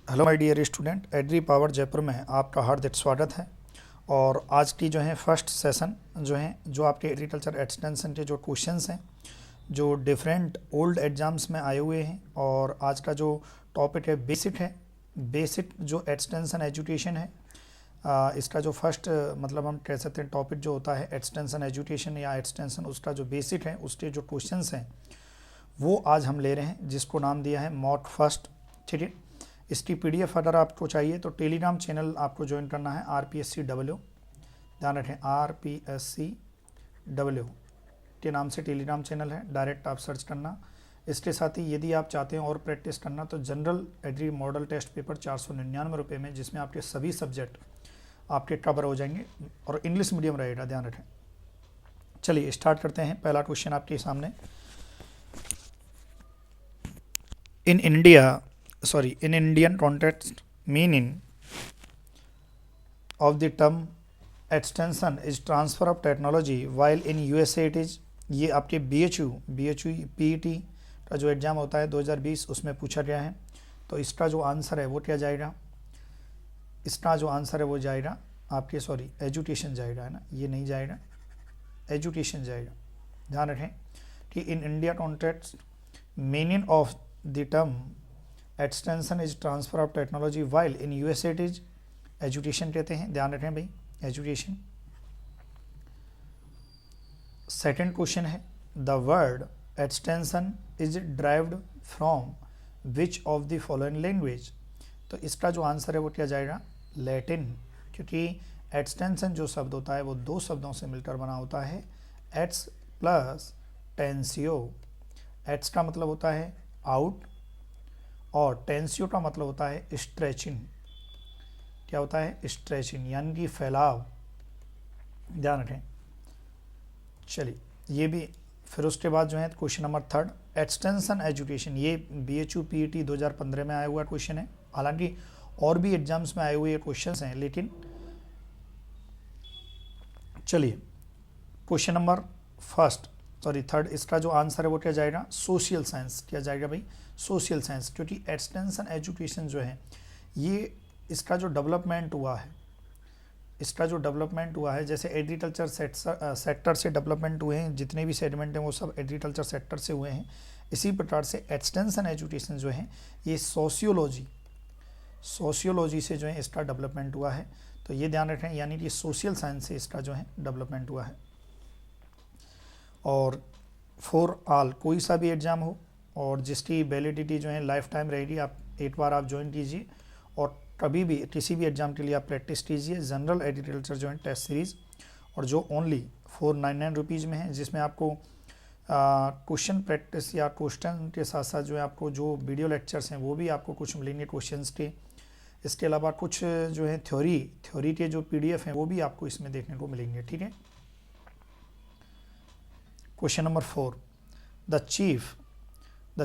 Hello my dear student, agri power Jaipur में आपका हार्दिक स्वागत है। और आज की जो है फर्स्ट सेशन जो आपके एग्रीकल्चर एक्सटेंशन के जो क्वेश्चंस हैं जो डिफरेंट ओल्ड एग्जाम्स में आए हुए हैं। और आज का जो टॉपिक है बेसिक जो एक्सटेंशन एजुकेशन है। इसका जो फर्स्ट मतलब हम कह सकते हैं टॉपिक जो होता है एक्सटेंशन एजुकेशन या एक्सटेंशन, उसका जो बेसिक है उसके जो क्वेश्चंस हैं वो आज हम ले रहे हैं, जिसको नाम दिया है मॉक फर्स्ट। ठीक है, इसकी पीडीएफ अगर आपको चाहिए तो टेलीग्राम चैनल आपको ज्वाइन करना है RPSCW। ध्यान रखें, RPSCW के नाम से टेलीग्राम चैनल है, डायरेक्ट आप सर्च करना। इसके साथ ही यदि आप चाहते हैं और प्रैक्टिस करना तो general agri model test paper 499 रुपये में, जिसमें आपके सभी सब्जेक्ट आपके कवर हो जाएंगे और इंग्लिश मीडियम रहेगा, ध्यान रखें। चलिए स्टार्ट करते हैं। पहला क्वेश्चन आपके सामने। इन Indian context, meaning of the term extension is transfer of technology, while in USA it is, ये आपके BHU PET का जो एग्ज़ाम होता है 2020 उसमें पूछा गया है। तो इसका जो आंसर है वो क्या जाएगा? इसका जो आंसर है वो जाएगा आपके एजुकेशन जाएगा, है ना, ये नहीं जाएगा, एजुकेशन जाएगा। ध्यान रखें कि in India context meaning of the term extension is transfer of technology, while in USA it is education कहते हैं। ध्यान रखें भाई, एजुकेशन। सेकंड क्वेश्चन है the word extension is derived from which of the following language. तो इसका जो answer है वो क्या जाएगा? लैटिन, क्योंकि एक्सटेंशन जो शब्द होता है वो दो शब्दों से मिलकर बना होता है, एक्स प्लस टेंसियो। एक्स का मतलब होता है आउट और टेंसियो का मतलब होता है स्ट्रेचिंग। क्या होता है? स्ट्रेचिंग, यानी कि फैलाव। ध्यान रखें। चलिए ये भी, फिर उसके बाद जो है question number third, extension education. ये BHU PET 2015 में आया हुआ क्वेश्चन है। हालांकि और भी एग्जाम्स में आए हुए क्वेश्चन हैं, लेकिन चलिए क्वेश्चन नंबर थर्ड, इसका जो आंसर है वो क्या जाएगा? Social science. क्या जाएगा भाई? सोशल साइंस, क्योंकि एक्सटेंशन एजुकेशन जो है ये इसका जो डेवलपमेंट हुआ है, जैसे एग्रीकल्चर सेक्टर से डेवलपमेंट हुए हैं, जितने भी सेगमेंट हैं वो सब एग्रीकल्चर सेक्टर से हुए हैं। इसी प्रकार से एक्सटेंशन एजुकेशन जो है ये सोशियोलॉजी से जो है इसका डेवलपमेंट हुआ है। तो ये ध्यान रखें, यानी कि सोशल साइंस से इसका जो है डेवलपमेंट हुआ है। और फॉर ऑल, कोई सा भी एग्ज़ाम हो और जिसकी वैलिडिटी जो है लाइफ टाइम रहेगी, आप एक बार आप ज्वाइन कीजिए और कभी भी किसी भी एग्ज़ाम के लिए आप प्रैक्टिस कीजिए। जनरल एग्रीकल्चर जो है टेस्ट सीरीज़, और जो ओनली 499 रुपीज़ में है, जिसमें आपको क्वेश्चन प्रैक्टिस या क्वेश्चन के साथ साथ जो है आपको जो वीडियो लेक्चर्स हैं वो भी आपको कुछ मिलेंगे क्वेश्चंस के। इसके अलावा कुछ जो है थ्योरी के जो PDF हैं वो भी आपको इसमें देखने को मिलेंगे। ठीक है। Question number 4, the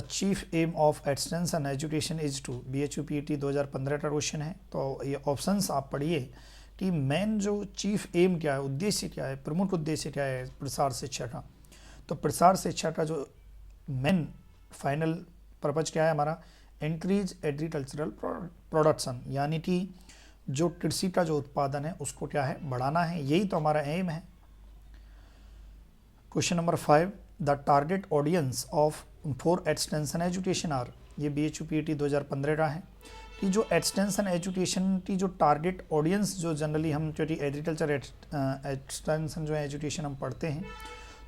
chief aim of extension education is to. BHU PET 2015 का क्वेश्चन है। तो ये ऑप्शंस आप पढ़िए कि मेन जो चीफ एम क्या है, उद्देश्य क्या है, प्रमुख उद्देश्य क्या है प्रसार शिक्षा का। तो प्रसार शिक्षा का जो मेन फाइनल पर्पज क्या है हमारा? इंक्रीज एग्रीकल्चरल प्रोडक्शन, यानी कि जो कृषि का जो उत्पादन है उसको क्या है? बढ़ाना है। यही तो हमारा एम है। Question number 5, the target audience of for extension education are. ये BHU PET 2015 का है कि जो एक्सटेंशन एजुकेशन की जो टारगेट ऑडियंस, जो जनरली हम क्योंकि एग्रीकल्चर एक्सटेंशन जो है एजुकेशन हम पढ़ते हैं,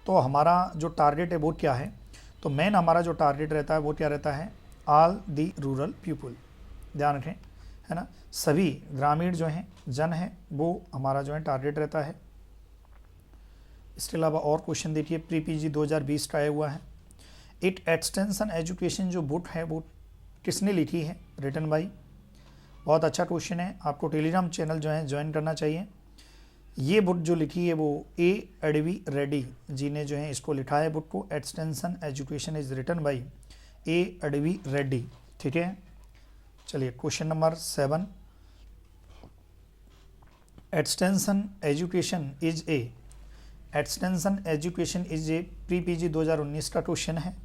तो हमारा जो टारगेट है वो क्या है? तो मेन हमारा जो टारगेट रहता है वो क्या रहता है? All the rural people. ध्यान रखें, है ना, सभी ग्रामीण जो हैं जन हैं वो हमारा जो है टारगेट रहता है। इसके अलावा और क्वेश्चन देखिए, प्री-PG 2020 का आया हुआ है। इट एक्सटेंशन एजुकेशन जो बुक है वो किसने लिखी है? Written by. बहुत अच्छा क्वेश्चन है, आपको टेलीग्राम चैनल जो है ज्वाइन करना चाहिए। ये बुक जो लिखी है वो A. रेड्डी जी ने जो है इसको लिखा है बुक को। Extension education is written by A. Reddy. ठीक है। चलिए question number 7, extension education is a प्री-PG 2019 का क्वेश्चन है।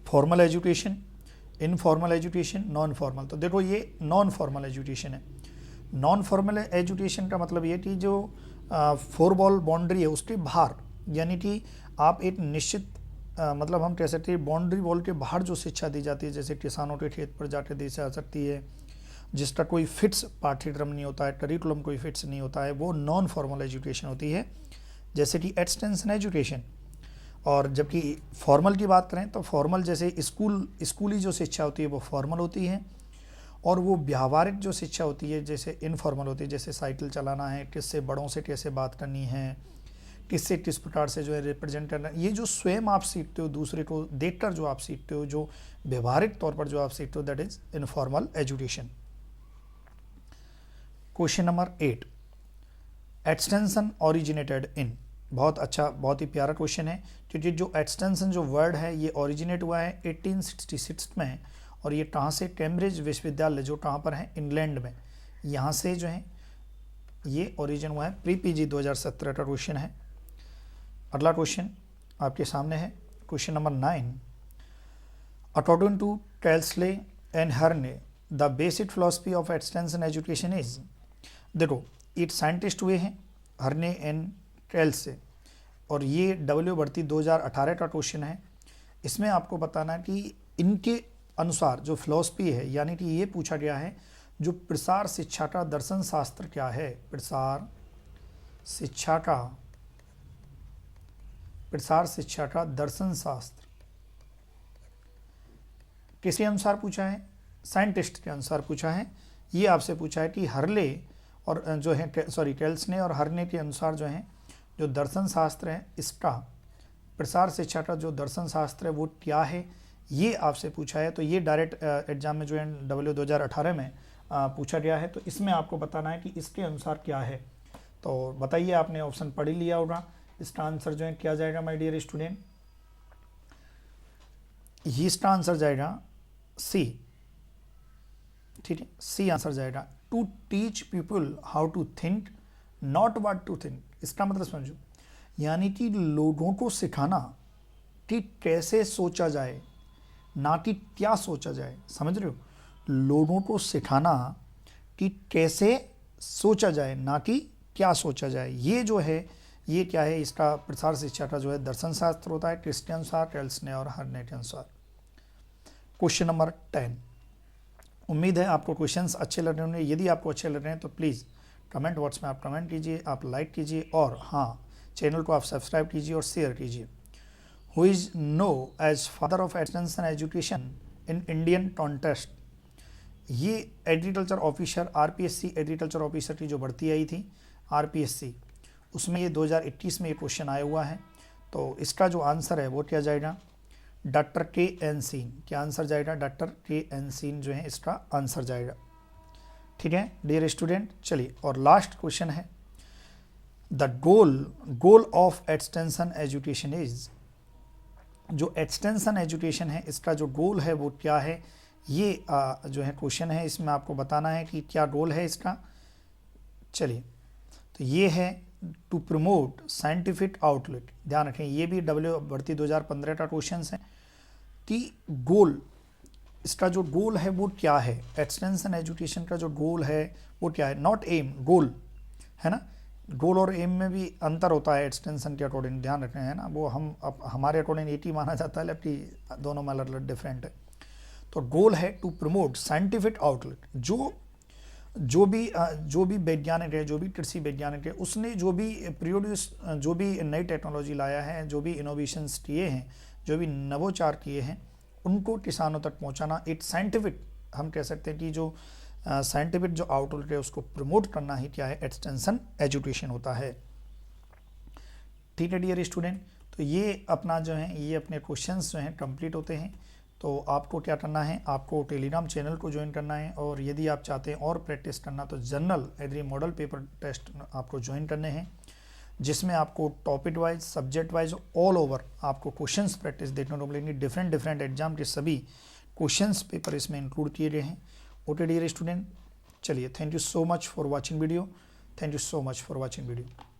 Formal education, informal education, non formal. तो देखो ये नॉन फॉर्मल एजुकेशन है। नॉन फॉर्मल एजुकेशन का मतलब ये कि जो 4 वॉल बाउंड्री है उसके बाहर, यानी कि आप एक निश्चित मतलब हम कह सकते हैं बाउंड्री वॉल के बाहर जो शिक्षा दी जाती है, जैसे किसानों के खेत पर जाकर दी जा सकती है, जिसका कोई फिक्स पाठ्यक्रम नहीं होता है, करिकुलम कोई फिक्स नहीं होता है, वो नॉन फॉर्मल एजुकेशन होती है, जैसे कि एक्सटेंशन एजुकेशन। और जबकि फॉर्मल की बात करें तो फॉर्मल जैसे स्कूली जो शिक्षा होती है वो फॉर्मल होती है, और वो व्यावहारिक जो शिक्षा होती है जैसे इनफॉर्मल होती है, जैसे साइकिल चलाना है, किससे बड़ों से कैसे बात करनी है, किससे किस प्रकार से जो है रिप्रेजेंट करना है, ये जो स्वयं आप सीखते हो, दूसरे को देखकर जो आप सीखते हो, जो व्यवहारिक तौर पर जो आप सीखते हो, that is informal education. Question number 8, extension originated in. बहुत अच्छा, बहुत ही प्यारा क्वेश्चन है, क्योंकि जो एक्सटेंशन जो वर्ड है ये ओरिजिनेट हुआ है 1866 में, और ये कहाँ से, कैम्ब्रिज विश्वविद्यालय जो कहाँ पर है, इंग्लैंड में, यहाँ से जो है ये ओरिजिन हुआ है। प्री पीजी 2017 का क्वेश्चन है। अगला क्वेश्चन आपके सामने है, question number 9, according to Kelsey and Hearne the basic philosophy of extension education is. देखो एक साइंटिस्ट हुए हैं हर्ने एंड टेल्स से, और ये डब्ल्यू भर्ती 2018 का क्वेश्चन है। इसमें आपको बताना कि इनके अनुसार जो फिलॉसफी है, यानी कि ये पूछा गया है जो प्रसार शिक्षा का दर्शन शास्त्र क्या है, प्रसार शिक्षा का दर्शन शास्त्र किसके अनुसार पूछा है, साइंटिस्ट के अनुसार पूछा है। ये आपसे पूछा है कि हर्ले और जो है टेल्स ने और हर्ने के अनुसार जो है जो दर्शन शास्त्र है, इसका प्रसार शिक्षा का जो दर्शन शास्त्र है वो क्या है, ये आपसे पूछा है। तो ये डायरेक्ट एग्जाम में जो है डब्ल्यू 2018 में पूछा गया है। तो इसमें आपको बताना है कि इसके अनुसार क्या है। तो बताइए, आपने ऑप्शन पढ़ ही लिया होगा, इसका आंसर जो है क्या जाएगा माय डियर स्टूडेंट, इसका आंसर जाएगा सी। ठीक है, सी आंसर जाएगा, to teach people how to think not what to think. इसका मतलब समझो, यानी कि लोगों को सिखाना कि कैसे सोचा जाए, ना कि क्या सोचा जाए। समझ रहे हो, लोगों को सिखाना कि कैसे सोचा जाए, ना कि क्या सोचा जाए। ये जो है ये क्या है, इसका प्रसार शिक्षा का जो है दर्शन शास्त्र होता है, क्रिस्ट के अनुसार, टेल्सने और हर्ने के अनुसार। क्वेश्चन नंबर 10, उम्मीद है आपको क्वेश्चंस अच्छे लग रहे होंगे। यदि आपको अच्छे लग रहे हैं तो प्लीज़ कमेंट बॉक्स में आप कमेंट कीजिए, आप लाइक कीजिए, और हाँ, चैनल को आप सब्सक्राइब कीजिए और शेयर कीजिए। Who is known as father of extension education in Indian context. ये agriculture officer, RPSC agriculture officer की जो भर्ती आई थी आरपीएससी, उसमें ये 2021 में ये क्वेश्चन आया हुआ है। तो इसका जो आंसर है वो क्या जाएगा, डॉक्टर के एन सीन। क्या आंसर जाएगा, डॉक्टर के एन सीन जो है इसका आंसर जाएगा। ठीक है डियर स्टूडेंट, चलिए और लास्ट क्वेश्चन है, the goal of extension education is. जो एक्सटेंशन एजुकेशन है इसका जो गोल है वो क्या है, ये जो है क्वेश्चन है, इसमें आपको बताना है कि क्या गोल है इसका। चलिए, तो ये है टू प्रमोट साइंटिफिक आउटलेट। ध्यान रखें, ये भी डब्ल्यू भर्ती 2015 का क्वेश्चन है कि गोल, इसका जो गोल है वो क्या है, एक्सटेंशन एजुकेशन का जो गोल है वो क्या है, नॉट एम, गोल है ना। गोल और एम में भी अंतर होता है एक्सटेंशन के अकॉर्डिंग, ध्यान रखें है ना। वो हम हमारे अकॉर्डिंग एक ही माना जाता है, जबकि दोनों में अलग अलग डिफरेंट है। तो गोल है टू प्रमोट साइंटिफिक आउटलेट। जो भी वैज्ञानिक है, जो भी कृषि वैज्ञानिक है, उसने जो भी प्रोड्यूस, जो भी नई टेक्नोलॉजी लाया है, जो भी इनोवेशंस किए हैं, जो भी नवोचार किए हैं, उनको किसानों तक पहुंचाना, एक साइंटिफिक, हम कह सकते हैं कि जो साइंटिफिक जो आउटलेट है उसको प्रमोट करना ही क्या है, एक्सटेंशन एजुकेशन होता है। ठीक है डियर स्टूडेंट, तो ये अपना जो है ये अपने क्वेश्चंस जो हैं कंप्लीट होते हैं। तो आपको क्या करना है, आपको टेलीग्राम चैनल को ज्वाइन करना है, और यदि आप चाहते हैं और प्रैक्टिस करना तो general agri model paper test आपको ज्वाइन करने हैं, जिसमें आपको topic wise, subject wise, all over आपको क्वेश्चंस प्रैक्टिस देखने को मिलेंगे। डिफरेंट एग्जाम के सभी क्वेश्चंस पेपर इसमें इंक्लूड किए गए हैं। ओके डियर स्टूडेंट, चलिए, thank you so much for watching video, thank you so much for watching video.